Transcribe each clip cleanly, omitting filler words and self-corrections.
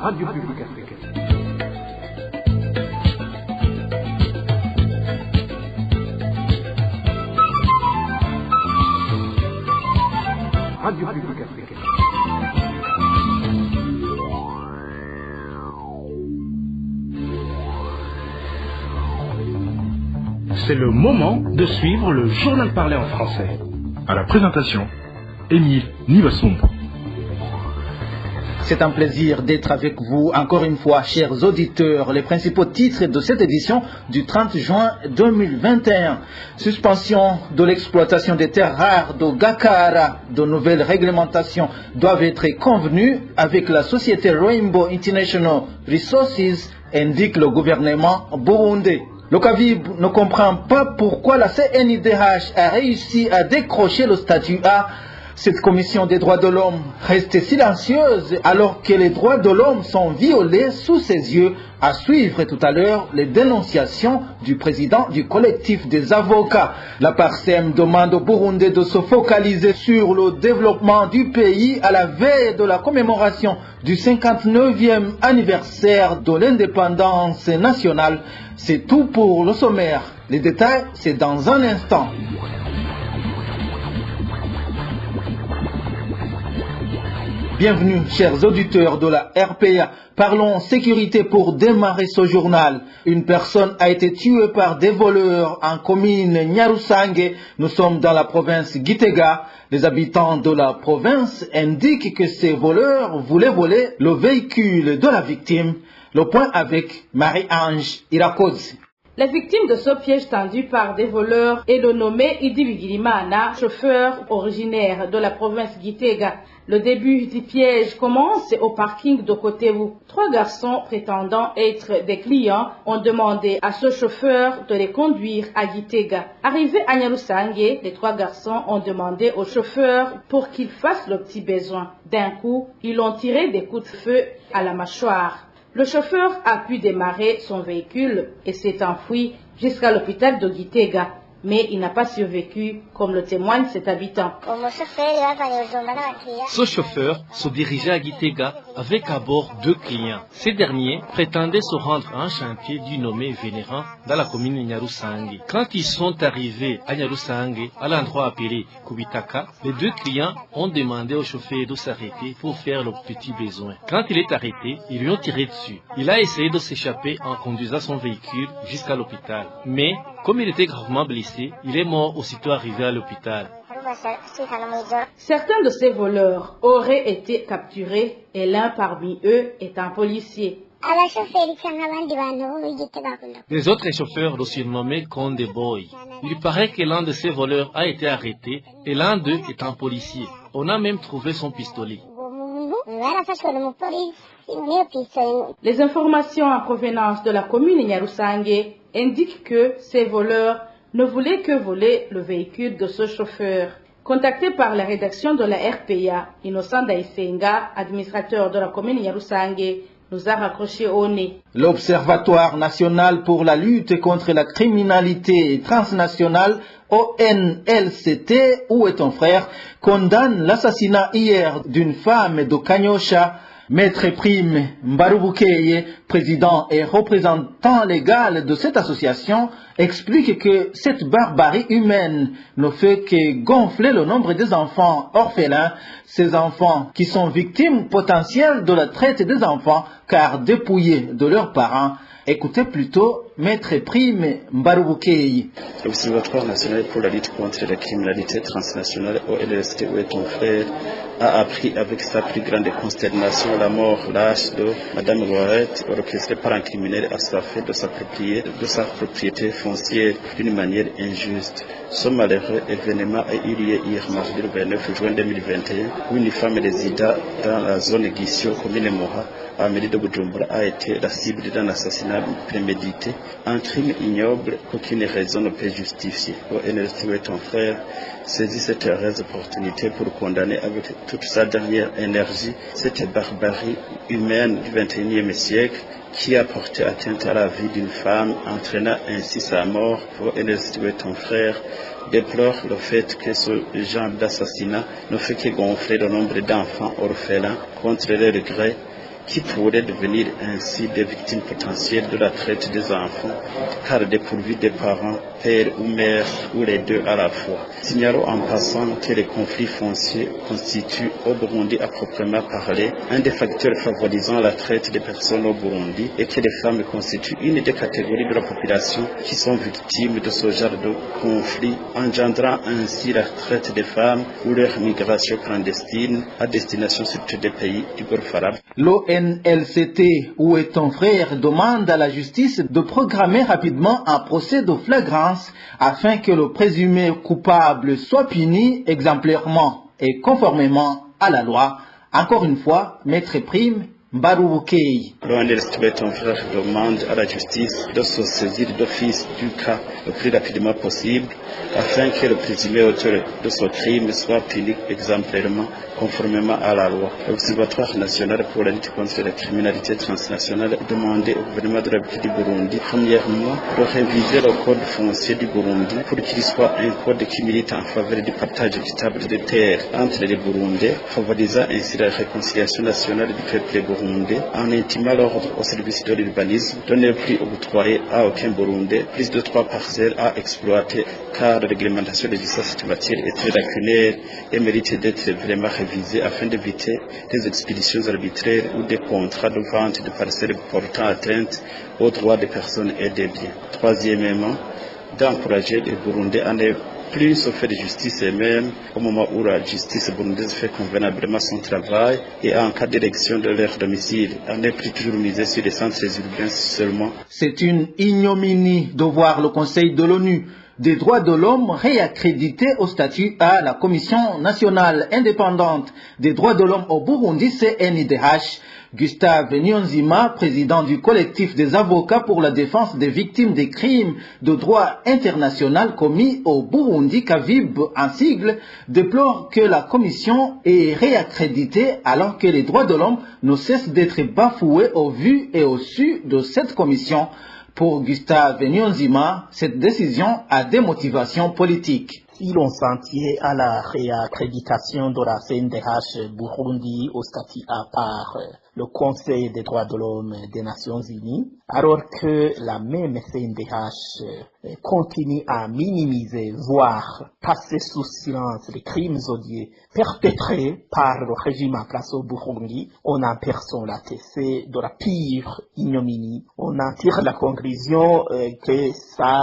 Radio Publique Africaine. Radio Publique Africaine. C'est le moment de suivre le journal parlé en français. À la présentation, Émile Nivasumbo. C'est un plaisir d'être avec vous encore une fois, chers auditeurs. Les principaux titres de cette édition du 30 juin 2021. Suspension de l'exploitation des terres rares de Gakara. De nouvelles réglementations doivent être convenues avec la société Rainbow International Resources, indique le gouvernement burundais. Le CAVIB ne comprend pas pourquoi la CNIDH a réussi à décrocher le statut A. Cette commission des droits de l'homme reste silencieuse alors que les droits de l'homme sont violés sous ses yeux. À suivre tout à l'heure les dénonciations du président du collectif des avocats. La PARSEM demande au Burundi de se focaliser sur le développement du pays à la veille de la commémoration du 59e anniversaire de l'indépendance nationale. C'est tout pour le sommaire. Les détails, c'est dans un instant. Bienvenue, chers auditeurs de la RPA. Parlons sécurité pour démarrer ce journal. Une personne a été tuée par des voleurs en commune Nyarusange. Nous sommes dans la province Gitega. Les habitants de la province indiquent que ces voleurs voulaient voler le véhicule de la victime. Le point avec Marie-Ange Irakoze. La victime de ce piège tendu par des voleurs est le nommé Idi Bigirimana, chauffeur originaire de la province Gitega. Le début du piège commence au parking de Kotebu. 3 garçons prétendant être des clients ont demandé à ce chauffeur de les conduire à Gitega. Arrivés à Nyarusange, les 3 garçons ont demandé au chauffeur pour qu'il fasse le petit besoin. D'un coup, ils ont tiré des coups de feu à la mâchoire. Le chauffeur a pu démarrer son véhicule et s'est enfui jusqu'à l'hôpital de Gitega. Mais il n'a pas survécu, comme le témoigne cet habitant. Ce chauffeur se dirigeait à Gitega avec à bord 2 clients. Ces derniers prétendaient se rendre à un chantier du nommé Vénérant dans la commune de Nyarusange. Quand ils sont arrivés à Nyarusange, à l'endroit appelé Kubitaka, les 2 clients ont demandé au chauffeur de s'arrêter pour faire le petit besoin. Quand il est arrêté, ils lui ont tiré dessus. Il a essayé de s'échapper en conduisant son véhicule jusqu'à l'hôpital. Mais comme il était gravement blessé, il est mort aussitôt arrivé à l'hôpital. Certains de ces voleurs auraient été capturés et l'un parmi eux est un policier. Les autres chauffeurs le surnommaient Konde Boy. Il paraît que l'un de ces voleurs a été arrêté et l'un d'eux est un policier. On a même trouvé son pistolet. Les informations en provenance de la commune Nyarusange indiquent que ces voleurs ne voulaient que voler le véhicule de ce chauffeur. Contacté par la rédaction de la RPA, Innocent Daïsenga, administrateur de la commune Nyarusange, nous a raccroché au nez. L'Observatoire national pour la lutte contre la criminalité transnationale, ONLCT, où est ton frère, condamne l'assassinat hier d'une femme de Kanyosha. Maître Prime Mbarubukeye, président et représentant légal de cette association, explique que cette barbarie humaine ne fait que gonfler le nombre des enfants orphelins, ces enfants qui sont victimes potentielles de la traite des enfants car dépouillés de leurs parents. Écoutez plutôt Maître Prime Mbarubukeye. L'Observatoire national pour la lutte contre la criminalité transnationale, ONLCT, où est ton frère, a appris avec sa plus grande consternation la mort lâche de Mme Loirette, orchestrée par un criminel assoiffé de s'approprier de sa propriété foncière d'une manière injuste. Ce malheureux événement a eu lieu hier mardi le 29 juin 2021, où une femme résidant dans la zone Guissio, commune Moha, à Mairie de Bujumbura, a été la cible d'un assassinat prémédité, un crime ignoble qu'aucune raison ne peut justifier. ONLCT, où est ton frère, saisit cette heureuse opportunité pour condamner avec toute sa dernière énergie cette barbarie humaine du XXIe siècle qui a porté atteinte à la vie d'une femme, entraînant ainsi sa mort. ONLCT, où est ton frère, déplore le fait que ce genre d'assassinat ne fait que gonfler le nombre d'enfants orphelins contre leur gré qui pourraient devenir ainsi des victimes potentielles de la traite des enfants, car dépourvus des parents, père ou mère, ou les deux à la fois. Signalons en passant que les conflits fonciers constituent au Burundi à proprement parler un des facteurs favorisant la traite des personnes au Burundi et que les femmes constituent une des catégories de la population qui sont victimes de ce genre de conflits, engendrant ainsi la traite des femmes ou leur migration clandestine à destination surtout des pays du Golfe arabe. L'ONLCT, où est ton frère, demande à la justice de programmer rapidement un procès de flagrance afin que le présumé coupable soit puni exemplairement et conformément à la loi. Encore une fois, Maître Prime Mbarubukeyi. L'ONLCT, ton frère, demande à la justice de se saisir d'office du cas le plus rapidement possible afin que le présumé auteur de ce crime soit puni exemplairement conformément à la loi. L'Observatoire national pour la lutte contre la criminalité transnationale a demandé au gouvernement de la République du Burundi, premièrement, de réviser le code foncier du Burundi pour qu'il soit un code qui milite en faveur du partage équitable des terres entre les Burundais, favorisant ainsi la réconciliation nationale du peuple burundais, en intimant l'ordre au service de l'urbanisme, de ne plus octroyer à aucun Burundais plus de 3 parcelles à exploiter, car la réglementation de cette matière est très lacunaire et mérite d'être vraiment révisée afin d'éviter des expéditions arbitraires ou des contrats de vente de parcelles portant atteinte aux droits des personnes et des biens. Troisièmement, d'encourager les Burundais à ne plus se faire de justice eux-mêmes au moment où la justice burundaise fait convenablement son travail et en cas d'élection de leur domicile, à ne plus toujours miser sur les centres urbains seulement. C'est une ignominie de voir le Conseil de l'ONU des droits de l'homme réaccrédité au statut à la Commission nationale indépendante des droits de l'homme au Burundi, CNIDH. Gustave Nyonzima, président du collectif des avocats pour la défense des victimes des crimes de droit international commis au Burundi, CAVIB en sigle, déplore que la commission est réaccréditée alors que les droits de l'homme ne cessent d'être bafoués au vu et au su de cette commission. Pour Gustave Nyonzima, cette décision a des motivations politiques. Si l'on s'en tient à la réaccréditation de la CNDH Burundi au statut à part le Conseil des droits de l'homme des Nations Unies, alors que la même CNDH continue à minimiser, voire passer sous silence les crimes odieux perpétrés par le régime en place au Burundi, on en perçoit la c'est de la pire ignominie. On en tire la conclusion que ça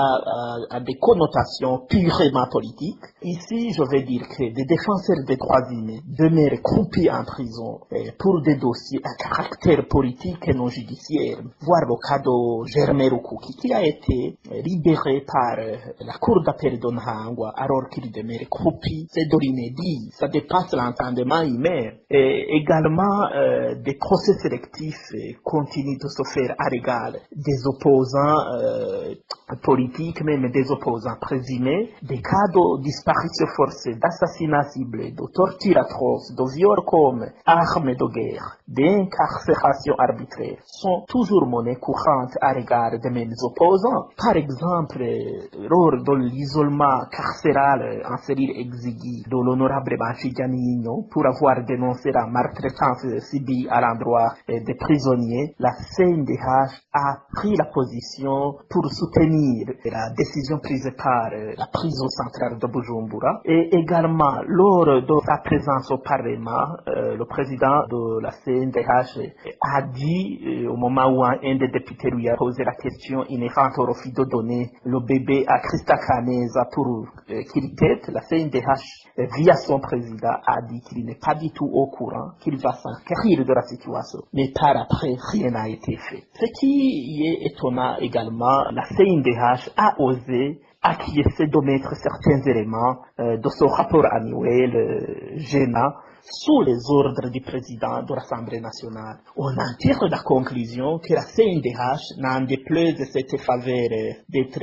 a des connotations purement politiques. Ici, je vais dire que des défenseurs des droits humains demeurent croupis en prison pour des dossiers à caractère politique et non judiciaire. Voir le cas de Germain Rukuki qui a été libéré par la Cour d'appel de Nahangwa alors qu'il demeure croupi. C'est de l'inédit, ça dépasse l'entendement humain. Et également, des procès sélectifs continuent de se faire à l'égal des opposants politiques, même des opposants présumés, des cas de disparition forcée, d'assassinat ciblé, de torture atroce, de viol comme arme de guerre, d'incarcération arbitraire sont toujours monnaie courante à l'égard des mêmes opposants. Par exemple, lors de l'isolement carcéral en cellule exiguë de l'honorable Banchi Giannino pour avoir dénoncé la maltraitance subie à l'endroit des prisonniers, la CNDH a pris la position pour soutenir la décision prise par la prison centrale de Bujumbura et également lors de sa présence au Parlement, le président de la CNDH a dit au moment où un des députés lui a posé la question inhérente au refus de donner le bébé à Christa Kaneza pour qu'il tête, la CNDH via son président a dit qu'il n'est pas du tout au courant, qu'il va s'enquérir de la situation. Mais par après, rien n'a été fait. Ce qui est étonnant également, la CNDH a osé acquiescer de mettre certains éléments de son rapport annuel gênant sous les ordres du président de l'Assemblée nationale. On en tire la conclusion que la CNDH, n'en déplaise cette faveur d'être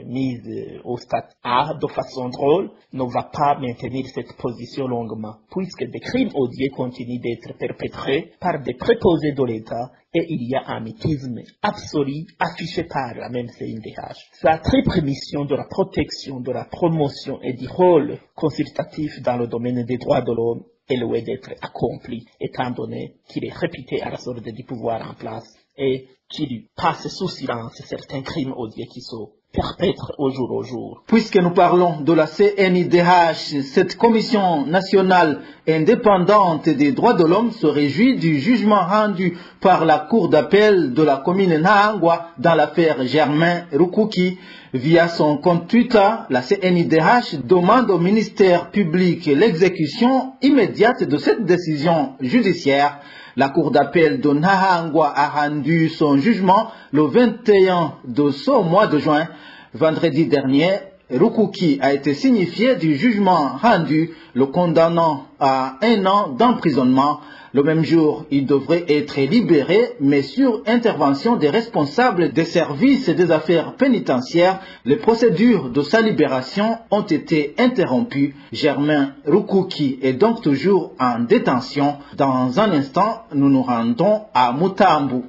mise au stade A de façon drôle, ne va pas maintenir cette position longuement, puisque des crimes odieux continuent d'être perpétrés par des préposés de l'État et il y a un mutisme absolu affiché par la même CNDH. Sa triple mission de la protection, de la promotion et du rôle consultatif dans le domaine des droits de l'homme est loin d'être accompli, étant donné qu'il est réputé à la sorte du pouvoir en place et qu'il passe sous silence certains crimes odieux qui sont perpètrent au jour. Puisque nous parlons de la CNIDH, cette commission nationale indépendante des droits de l'homme se réjouit du jugement rendu par la cour d'appel de la commune Nahangwa dans l'affaire Germain Rukuki. Via son compte Twitter, la CNIDH demande au ministère public l'exécution immédiate de cette décision judiciaire. La cour d'appel de Nahangwa a rendu son jugement le 21 de ce mois de juin. Vendredi dernier, Rukuki a été signifié du jugement rendu, le condamnant à 1 an d'emprisonnement. Le même jour, il devrait être libéré, mais sur intervention des responsables des services et des affaires pénitentiaires, les procédures de sa libération ont été interrompues. Germain Rukuki est donc toujours en détention. Dans un instant, nous nous rendons à Mutambu.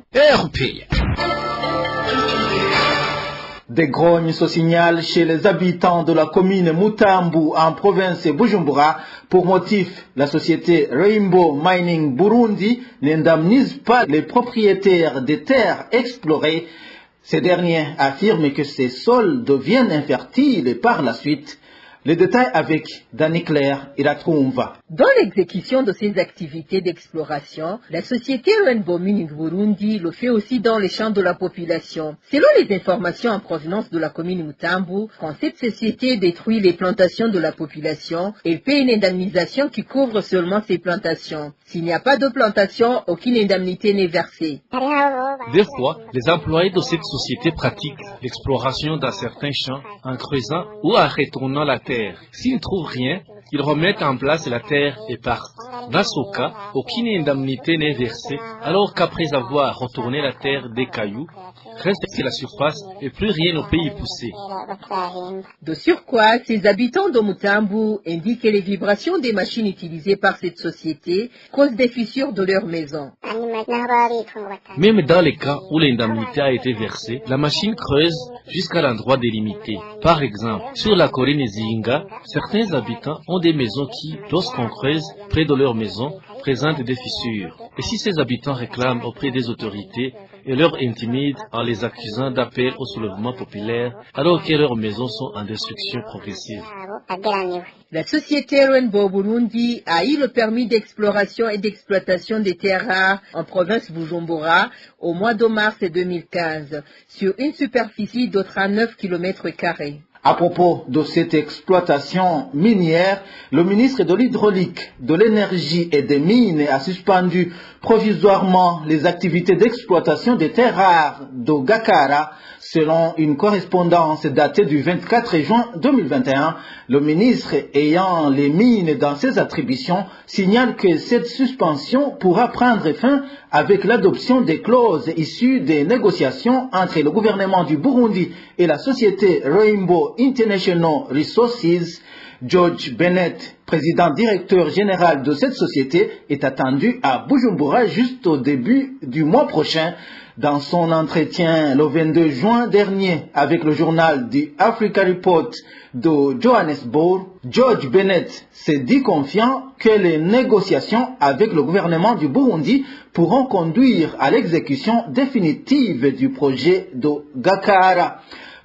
Des grognes se signalent chez les habitants de la commune Mutambu en province Bujumbura. Pour motif, la société Rainbow Mining Burundi n'indemnise pas les propriétaires des terres explorées. Ces derniers affirment que ces sols deviennent infertiles par la suite. Les détails avec Dani Claire et la Trumva. Dans l'exécution de ces activités d'exploration, la société Rainbow Mining Burundi le fait aussi dans les champs de la population. Selon les informations en provenance de la commune Mutambu, quand cette société détruit les plantations de la population, elle paie une indemnisation qui couvre seulement ces plantations. S'il n'y a pas de plantation, aucune indemnité n'est versée. Des fois, les employés de cette société pratiquent l'exploration dans certains champs en creusant ou en retournant la terre. S'ils ne trouvent rien, ils remettent en place la terre et partent. Dans ce cas, aucune indemnité n'est versée, alors qu'après avoir retourné la terre des cailloux, reste la surface et plus rien ne peut y pousser. De surcroît, ces habitants de Mutambu indiquent que les vibrations des machines utilisées par cette société causent des fissures de leur maison. Même dans les cas où l'indemnité a été versée, la machine creuse jusqu'à l'endroit délimité. Par exemple, sur la colline Zinga, certains habitants ont des maisons qui, lorsqu'on creuse près de leur maison, présentent des fissures. Et si ces habitants réclament auprès des autorités et leur intimident en les accusant d'appel au soulèvement populaire, alors que leurs maisons sont en destruction progressive. La société Rainbow Burundi a eu le permis d'exploration et d'exploitation des terres rares en province Bujumbura au mois de mars 2015, sur une superficie de 39 km². À propos de cette exploitation minière, le ministre de l'Hydraulique, de l'Énergie et des Mines a suspendu provisoirement les activités d'exploitation des terres rares de Gakara. Selon une correspondance datée du 24 juin 2021, le ministre ayant les mines dans ses attributions signale que cette suspension pourra prendre fin avec l'adoption des clauses issues des négociations entre le gouvernement du Burundi et la société Rainbow International Resources. George Bennett, président directeur général de cette société, est attendu à Bujumbura juste au début du mois prochain. Dans son entretien le 22 juin dernier avec le journal The Africa Report de Johannesburg, George Bennett s'est dit confiant que les négociations avec le gouvernement du Burundi pourront conduire à l'exécution définitive du projet de Gakara.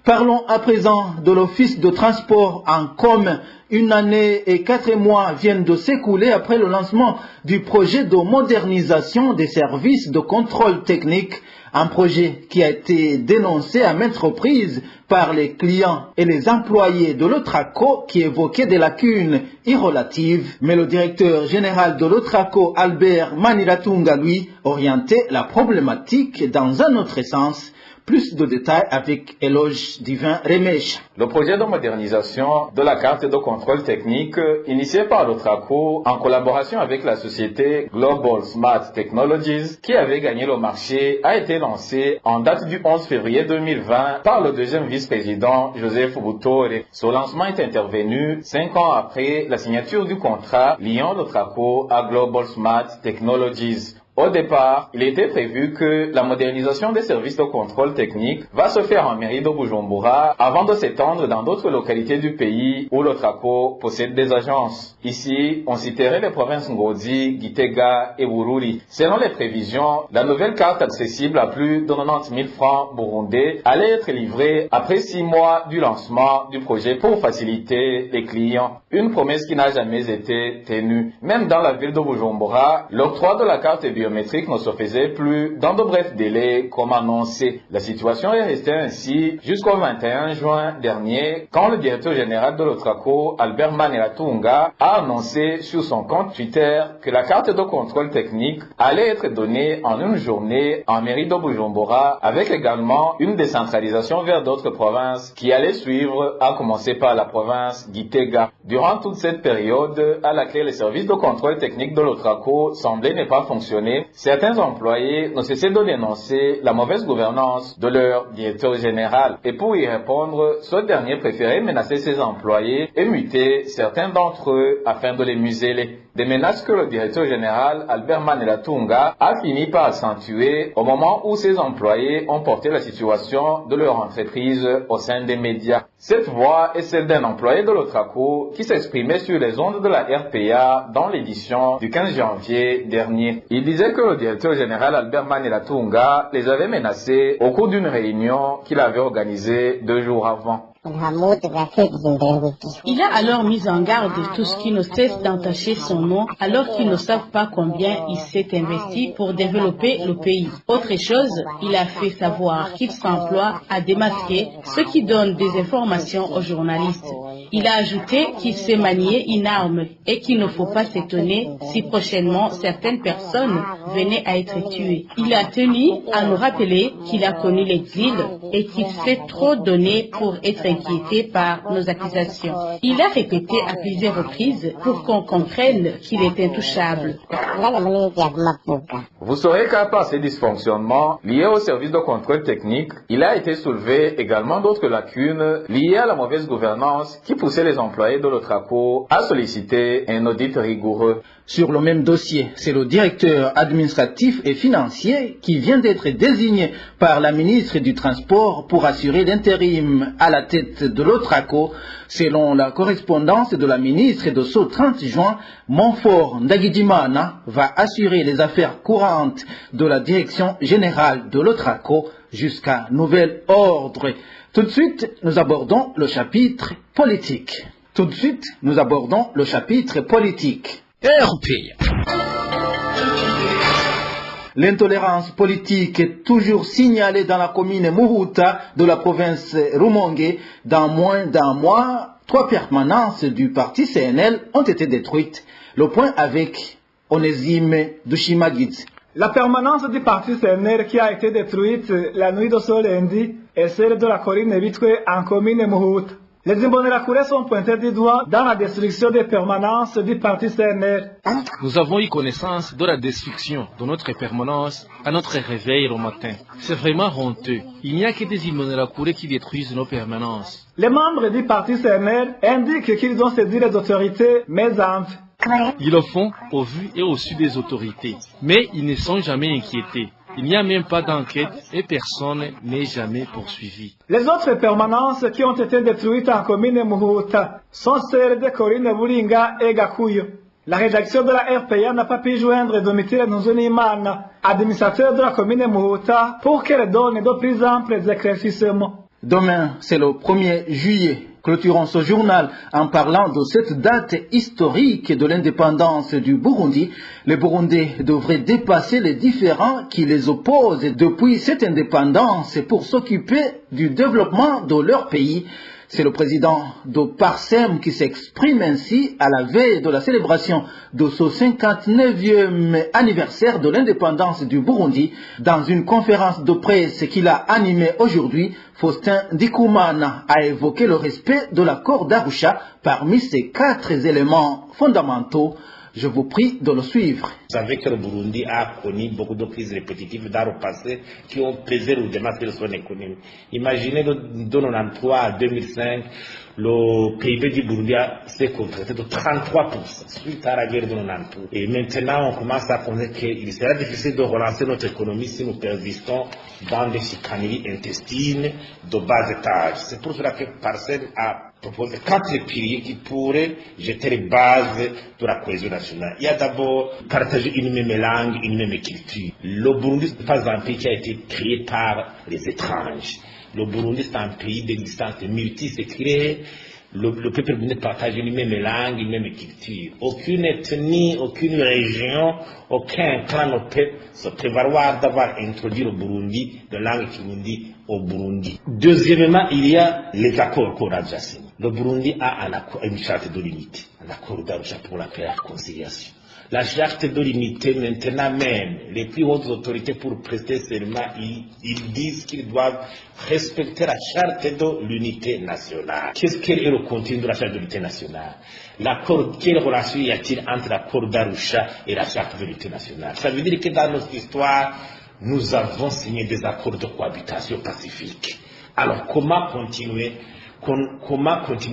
Parlons à présent de l'Office de transport en commun. 1 année et 4 mois viennent de s'écouler après le lancement du projet de modernisation des services de contrôle technique, un projet qui a été dénoncé à maintes reprises par les clients et les employés de l'Otraco qui évoquaient des lacunes irrelatives. Mais le directeur général de l'Otraco, Albert Maniratunga, lui, orientait la problématique dans un autre sens. Plus de détails avec Éloge Divin Remesh. Le projet de modernisation de la carte de contrôle technique initié par l'Otraco en collaboration avec la société Global Smart Technologies qui avait gagné le marché a été lancé en date du 11 février 2020 par le deuxième vice-président Joseph Butore. Ce lancement est intervenu 5 ans après la signature du contrat liant l'Otraco à Global Smart Technologies. Au départ, il était prévu que la modernisation des services de contrôle technique va se faire en mairie de Bujumbura avant de s'étendre dans d'autres localités du pays où l'Otraco possède des agences. Ici, on citerait les provinces Ngozi, Gitega et Bururi. Selon les prévisions, la nouvelle carte accessible à plus de 90 000 francs burundais allait être livrée après 6 mois du lancement du projet pour faciliter les clients. Une promesse qui n'a jamais été tenue. Même dans la ville de Bujumbura, l'octroi de la carte biométrique ne se faisait plus dans de brefs délais comme annoncé. La situation est restée ainsi jusqu'au 21 juin dernier, quand le directeur général de l'Otraco, Albert Manelatunga, a annoncé sur son compte Twitter que la carte de contrôle technique allait être donnée en une journée en mairie de Bujumbura, avec également une décentralisation vers d'autres provinces qui allaient suivre, à commencer par la province Gitega. Durant toute cette période à laquelle les services de contrôle technique de l'Otraco semblaient ne pas fonctionner, certains employés ne cessaient de dénoncer la mauvaise gouvernance de leur directeur général. Et pour y répondre, ce dernier préférait menacer ses employés et muter certains d'entre eux afin de les museler. Des menaces que le directeur général Albert Manelatunga a fini par accentuer au moment où ses employés ont porté la situation de leur entreprise au sein des médias. Cette voix est celle d'un employé de l'Otraco qui s'exprimait sur les ondes de la RPA dans l'édition du 15 janvier dernier. Il disait que le directeur général Albert Manelatunga les avait menacés au cours d'une réunion qu'il avait organisée 2 jours avant. Il a alors mis en garde tous qui ne cessent d'entacher son nom alors qu'ils ne savent pas combien il s'est investi pour développer le pays. Autre chose, il a fait savoir qu'il s'emploie à démasquer ceux qui donnent des informations aux journalistes. Il a ajouté qu'il sait manier une arme et qu'il ne faut pas s'étonner si prochainement certaines personnes venaient à être tuées. Il a tenu à nous rappeler qu'il a connu l'exil et qu'il s'est trop donné pour être inquiété par nos accusations. Il a répété à plusieurs reprises pour qu'on comprenne qu'il est intouchable. Vous saurez qu'à part ces dysfonctionnements liés au service de contrôle technique, il a été soulevé également d'autres lacunes liées à la mauvaise gouvernance qui poussait les employés de l'Otraco à solliciter un audit rigoureux. Sur le même dossier, c'est le directeur administratif et financier qui vient d'être désigné par la ministre du Transport pour assurer l'intérim à la tête de l'Otraco. Selon la correspondance de la ministre de ce 30 juin, Montfort Ndagidimana va assurer les affaires courantes de la direction générale de l'Otraco jusqu'à nouvel ordre. Tout de suite, nous abordons le chapitre politique. L'intolérance politique est toujours signalée dans la commune Muhuta de la province Rumonge. Dans moins d'un mois, 3 permanences du parti CNL ont été détruites. Le point avec Onésime Dushimagid. La permanence du parti CNL qui a été détruite la nuit de ce lundi est celle de la colline Bitwe en commune Muhuta. Les Imbonerakure sont pointés du doigt dans la destruction des permanences du parti CNL. Nous avons eu connaissance de la destruction de notre permanence à notre réveil le matin. C'est vraiment honteux. Il n'y a que des Imbonerakure qui détruisent nos permanences. Les membres du parti CNL indiquent qu'ils ont saisi les autorités, mais en vain. Ils le font au vu et au su des autorités, mais ils ne sont jamais inquiétés. Il n'y a même pas d'enquête et personne n'est jamais poursuivi. Les autres permanences qui ont été détruites en commune Muhuta sont celles de Corine Buringa et Gakuyo. La rédaction de la RPA n'a pas pu joindre Domitille Nzunimana, administrateur de la commune Muhuta, pour qu'elle donne de plus amples éclaircissements. Demain, c'est le 1er juillet. Clôturons ce journal en parlant de cette date historique de l'indépendance du Burundi. Les Burundais devraient dépasser les différends qui les opposent depuis cette indépendance pour s'occuper du développement de leur pays. C'est le président de Parsem qui s'exprime ainsi à la veille de la célébration de ce 59e anniversaire de l'indépendance du Burundi. Dans une conférence de presse qu'il a animée aujourd'hui, Faustin Ndikumana a évoqué le respect de l'accord d'Arusha parmi ces 4 éléments fondamentaux. Je vous prie de le suivre. Vous savez que le Burundi a connu beaucoup de crises répétitives dans le passé qui ont pesé lourdement sur son économie. Imaginez de 1993 à 2005, le PIB du Burundi s'est contracté de 33% suite à la guerre de 1992. Et maintenant, on commence à connaître qu'il sera difficile de relancer notre économie si nous persistons dans des chicaneries intestines de bas étage. C'est pour cela que Parsem a proposé 4 piliers qui pourraient jeter les bases de la cohésion nationale. Il y a d'abord partager une même langue, une même culture. Le Burundi n'est pas un pays qui a été créé par les étrangers. Le Burundi, c'est un pays d'existence multiséculaire. Le peuple burundais partage une même langue, une même culture. Aucune ethnie, aucune région, aucun clan ne peut se prévaloir d'avoir introduit le Burundi, de langue kirundi au Burundi. Deuxièmement, il y a les accords qu'on a déjà signés. Le Burundi a une charte de l'unité, un accord d'Arusha pour la paix et la réconciliation. La charte de l'unité, maintenant même, les plus hautes autorités pour prester serment, ils disent qu'ils doivent respecter la charte de l'unité nationale. Qu'est-ce qu'est le contenu de la charte de l'unité nationale? Quelle relation y a-t-il entre l'accord d'Arusha et la charte de l'unité nationale? Ça veut dire que dans notre histoire, nous avons signé des accords de cohabitation pacifique. Alors comment continuer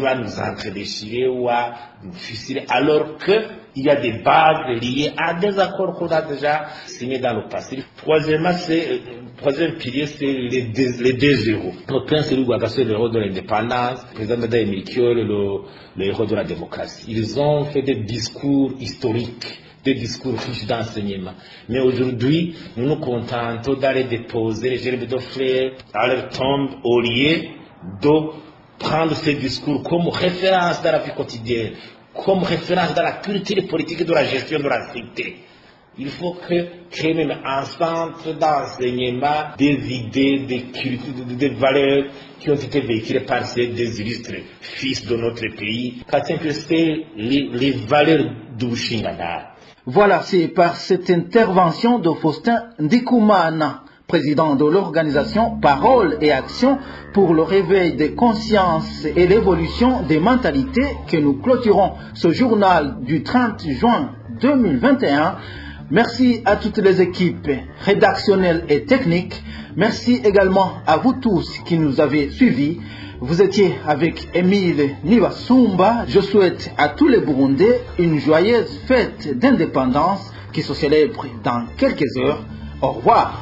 à nous entredéchirer ou à nous fusiler alors qu'il y a des bases liées à des accords qu'on a déjà signés dans le passé. Troisième pilier, c'est les deux héros. Le premier, c'est le héros de l'indépendance, le président Dada Emilio, le héros de la démocratie. Ils ont fait des discours historiques, des discours riches d'enseignement. Mais aujourd'hui, nous nous contentons d'aller déposer les gerbes de fleurs à leur tombe au lieu de prendre ces discours comme référence dans la vie quotidienne, comme référence dans la culture politique de la gestion de la cité. Il faut créer même un centre d'enseignement des idées, des cultures, des valeurs qui ont été véhiculées par des illustres fils de notre pays. C'est les valeurs du Shingana. Voilà, c'est par cette intervention de Faustin Ndikoumana, président de l'organisation Parole et Action pour le réveil des consciences et l'évolution des mentalités, que nous clôturons ce journal du 30 juin 2021. Merci à toutes les équipes rédactionnelles et techniques. Merci également à vous tous qui nous avez suivis. Vous étiez avec Émile Nibasumba. Je souhaite à tous les Burundais une joyeuse fête d'indépendance qui se célèbre dans quelques heures. Au revoir.